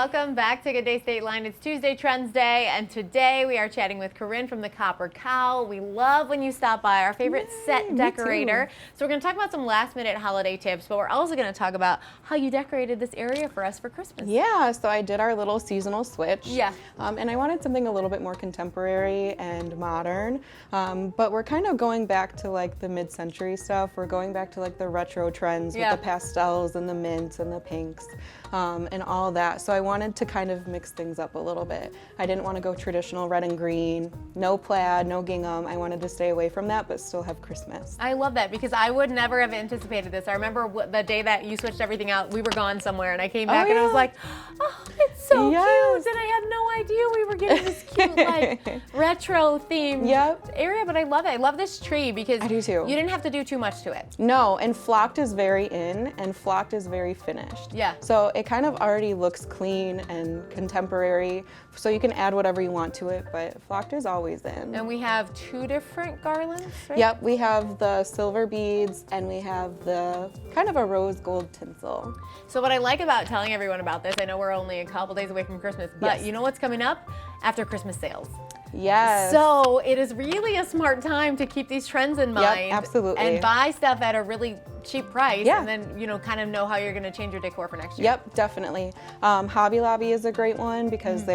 Welcome back to Good Day State Line. It's Tuesday Trends Day, and today we are chatting with Corinne from the Copper Cow. We love when you stop by, our favorite set decorator. So we're going to talk about some last-minute holiday tips, but we're also going to talk about how you decorated this area for us for Christmas. Yeah, so I did our little seasonal switch. Yeah. And I wanted something a little bit more contemporary and modern, but we're kind of going back to like the mid-century stuff. We're going back to like the retro trends with the pastels and the mints and the pinks. And all that. So I wanted to kind of mix things up a little bit. I didn't want to go traditional red and green, no plaid, no gingham. I wanted to stay away from that, but still have Christmas. I love that because I would never have anticipated this. I remember the day that you switched everything out, we were gone somewhere and I came back and I was like, oh, it's so cute. And I had no idea we were getting this cute like retro themed area, but I love it. I love this tree because I do too. You didn't have to do too much to it. No, and flocked is very in and flocked is very finished. Yeah. So it kind of already looks clean and contemporary, so you can add whatever you want to it, but flocked is always in. And we have two different garlands, right? Yep, we have the silver beads and we have the kind of a rose gold tinsel. So what I like about telling everyone about this, I know we're only a couple days away from Christmas, but you know what's coming up? After Christmas sales. Yes. So it is really a smart time to keep these trends in mind. Yep, absolutely. And buy stuff at a really cheap price, Yeah. and then kind of know how you're going to change your decor for next year. Yep, definitely. Hobby Lobby is a great one because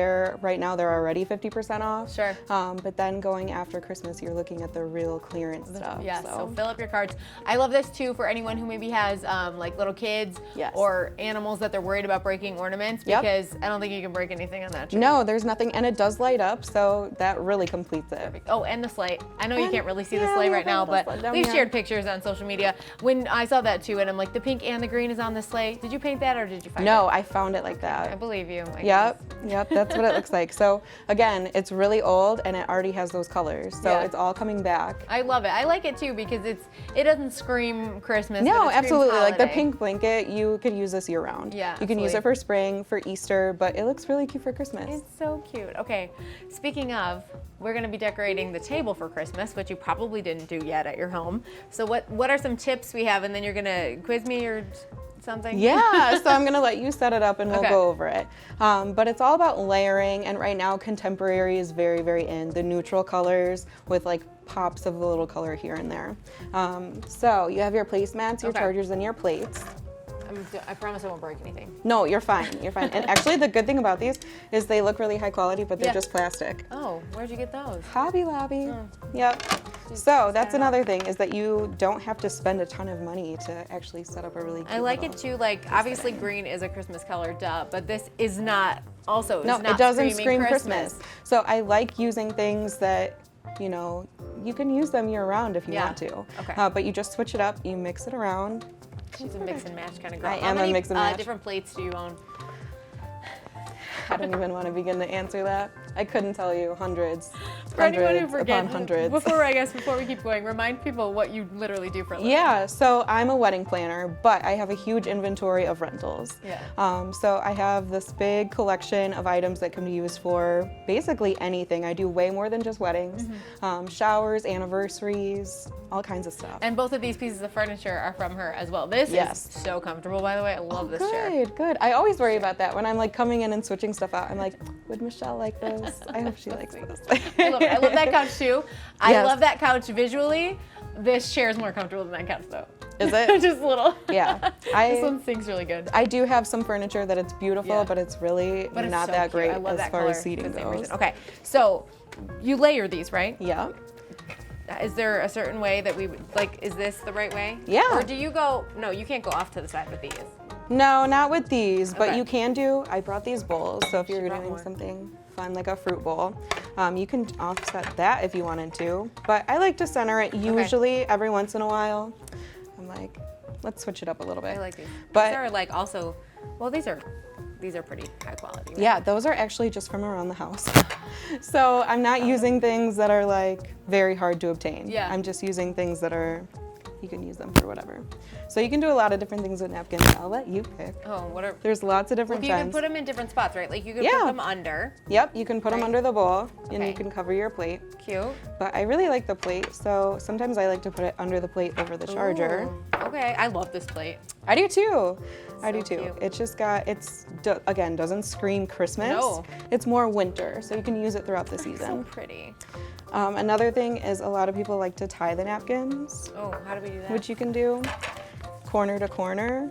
right now they're already 50% off. Sure. But then going after Christmas, you're looking at the real clearance stuff. Yeah, so fill up your carts. I love this too for anyone who maybe has like little kids or animals that they're worried about breaking ornaments because I don't think you can break anything on that tree. No, there's nothing, and it does light up, so that really completes it. Perfect. Oh, and the sleigh. I know you can't really see the sleigh right now, but we've shared pictures on social media. When I saw that too, and I'm like, the pink and the green is on the sleigh. Did you paint that or did you find it? No, I found it like that. I believe you. Yep, that's what it looks like. So again, it's really old and it already has those colors, so it's all coming back. I love it. I like it too because it doesn't scream Christmas. No, but it absolutely. Like the holiday. pink blanket, you could use this year round. Yeah, you can use it for spring, for Easter, but it looks really cute for Christmas. It's so cute. Okay, speaking of, we're going to be decorating the table for Christmas, which you probably didn't do yet at your home. So what are some tips we have, and then you're going to quiz me or something? Yeah, so I'm going to let you set it up and we'll go over it. But it's all about layering, and right now contemporary is very, very in. The neutral colors with like pops of a little color here and there. So you have your placemats, your chargers, and your plates. I promise I won't break anything. No, you're fine. You're fine. And actually, the good thing about these is they look really high quality, but they're just plastic. Oh, where'd you get those? Hobby Lobby. Yep. So that's another thing is that you don't have to spend a ton of money to actually set up a really cute I like it too. Like obviously green is a Christmas color, duh, but this is not. Also, it's not it doesn't screaming scream Christmas. So I like using things that you can use them year round if you want to. Okay. But you just switch it up. You mix it around. She's a mix and match kind of girl. I am a mix and match. How many different plates do you own? I don't even want to begin to answer that. I couldn't tell you. Hundreds. For anyone who Hundreds forgets, upon hundreds. Before we keep going, remind people what you literally do for a living. Yeah, so I'm a wedding planner, but I have a huge inventory of rentals. Yeah. So I have this big collection of items that can be used for basically anything. I do way more than just weddings. Showers, anniversaries, all kinds of stuff. And both of these pieces of furniture are from her as well. This is so comfortable, by the way. I love this chair. Good. I always worry about that when I'm like coming in and switching stuff out. I'm like, would Michelle like this? I hope she likes this. I love it. I love that couch too. I love that couch visually. This chair is more comfortable than that couch though. Is it? Just a little. Yeah. This one sinks really good. I do have some furniture that it's beautiful, but it's really not that great as far as seating goes. Okay, so you layer these, right? Yeah. Is there a certain way that we would, like, is this the right way? Yeah. Or do you go, no, you can't go off to the side with these. No, not with these, but you can do, I brought these bowls, so if you're doing something fun like a fruit bowl, you can offset that if you wanted to, but I like to center it usually every once in a while. I'm like, let's switch it up a little bit. I like these. But these are like also, well, these are pretty high quality. Right? Yeah, those are actually just from around the house. So I'm not using things that are like very hard to obtain. Yeah. I'm just using things that are, you can use them for whatever. So you can do a lot of different things with napkins. I'll let you pick. Oh, what are? There's lots of different You kinds. can put them in different spots, right? Like you can put them under. Yep, you can put them under the bowl and you can cover your plate. Cute. But I really like the plate, so sometimes I like to put it under the plate over the charger. Ooh, okay, I love this plate. I do too. I do So too. cute. It's just got, again, doesn't scream Christmas. No. It's more winter, so you can use it throughout the So season. pretty. Another thing is a lot of people like to tie the napkins, Oh, how do we do that? which you can do corner to corner.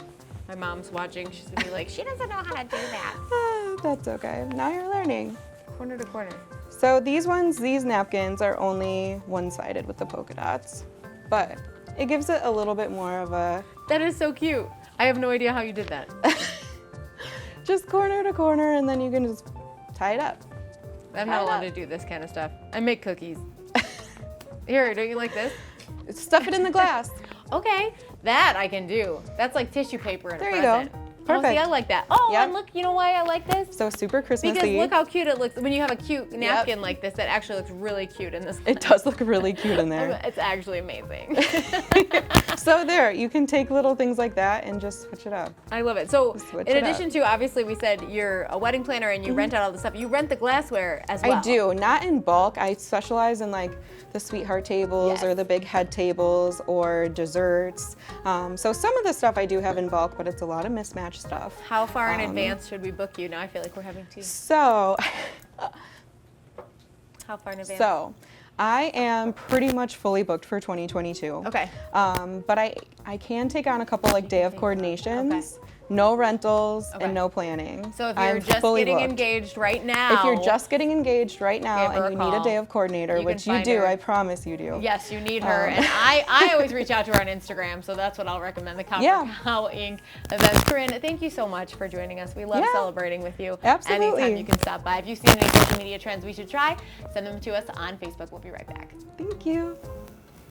My mom's watching. She's gonna be like, she doesn't know how to do that. That's okay. Now you're learning. Corner to corner. So these napkins are only one-sided with the polka dots, but it gives it a little bit more of a That is so cute. I have no idea how you did that. just corner to corner, and then you can just tie it up. I'm not allowed to do this kind of stuff. I make cookies. Here, don't you like this? Stuff it in the glass. Okay, that I can do. That's like tissue paper in a There you go. present. Oh, see, Perfect. I like that. Oh, Yep. and look, you know why I like this? So super Christmassy. Because look how cute it looks when you have a cute napkin like this. That actually looks really cute in this. It does look really cute in there. It's actually amazing. So there, you can take little things like that and just switch it up. I love it. So Switch in it up. addition to, obviously we said you're a wedding planner and you rent out all the stuff. You rent the glassware as well. I do, not in bulk. I specialize in like the sweetheart tables or Yes. the big head tables or desserts. So some of the stuff I do have in bulk, but it's a lot of mismatched stuff. How far in advance should we book you? Now I feel like we're having to. So, How far in advance? so I am pretty much fully booked for 2022. Okay. But I can take on a couple like day of take coordinations, no rentals, Okay. and no planning. So if you're I'm just fully getting booked. engaged right now. If you're just getting engaged right now Give her and a you need a call. day of coordinator, You can which you find do, her. I promise you do. Yes, you need her. And I always reach out to her on Instagram, so that's what I'll recommend, the Copper Yeah. Cow Inc. event. Corinne, thank you so much for joining us. We love Yeah. celebrating with you. Absolutely. Anytime you can stop by. If you've seen any social media trends we should try, send them to us on Facebook. We'll be right back. Thank you.